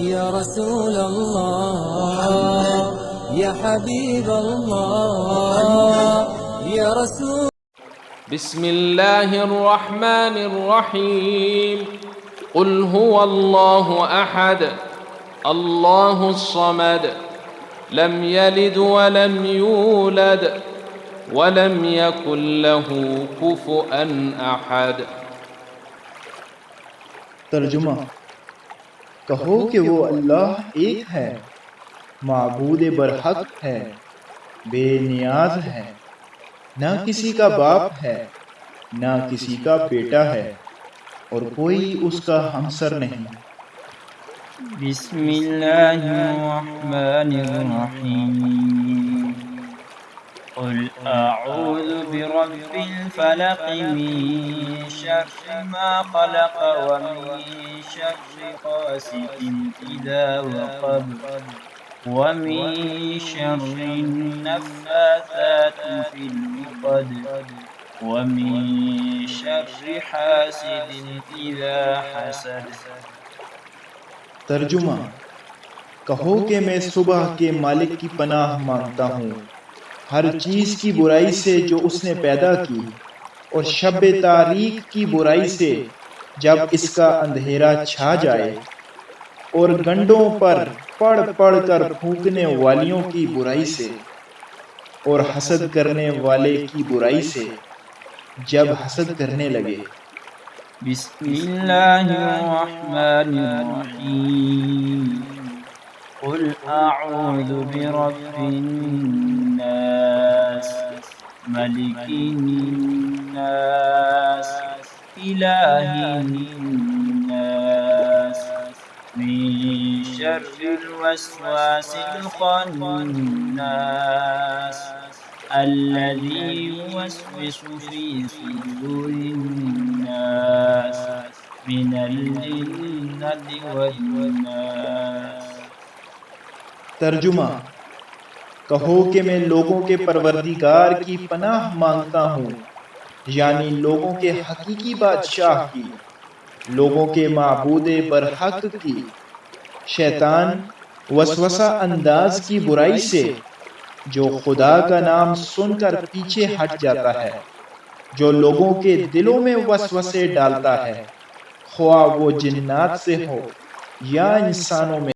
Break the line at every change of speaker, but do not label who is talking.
या रसूल अल्लाह या हबीब अल्लाह या रसूल।
बिस्मिल्लाहिर रहमानिर रहीम। कुल हुवल्लाहु अहद अल्लाहुस समद लम यलिद वलम यूलद वलम यकुल लहू कुफुअन अहद।
तर्जुमा। कहो कि वो अल्लाह एक है, माबूद बरहक है, बेनियाज है, ना किसी का बाप है, ना किसी का बेटा है, और कोई उसका हमसर नहीं।
बिस्मिल्लाहिर्रहमानिर्रहीम। क़ुल अऊज़ु बिरब्बिल फ़लक़ मिन शर्रि मा ख़लक़ व मिन शर्रि गासिक़िन इज़ा वक़ब व मिन शर्रि नफ़्फ़ाथाति फ़िल उक़द व मिन शर्रि हासिदिन इज़ा हसद।
तर्जुमा। कहो कि मैं सुबह के मालिक की पनाह मांगता हूँ, हर चीज़ की बुराई से जो उसने पैदा की, और शब तारीक की बुराई से जब इसका अंधेरा छा जाए, और गंडों पर पढ़ पढ़ कर फूंकने वालियों की बुराई से, और हसद करने वाले की बुराई से जब हसद करने लगे।
बिस्मिल्लाहिर्रहमानिर्रहीम। क़ुल अऊज़ु बिरब्बिन नास मलिकिन नास इलाहिन नास मिन शर्रिल वस्वासिल ख़न्नास अल्लज़ी युवस्विसु फ़ी सुदूरिन नास मिनल जिन्नति वन्नास।
तर्जुमा। कहो कि मैं लोगों के परवरदिगार की पनाह मांगता हूँ, यानी लोगों के हकीकी बादशाह की, लोगों के माबूद बरहक की, शैतान वसवसा अंदाज की बुराई से, जो खुदा का नाम सुनकर पीछे हट जाता है, जो लोगों के दिलों में वसवसे डालता है, ख्वाह वो जिन्नात से हो या इंसानों में।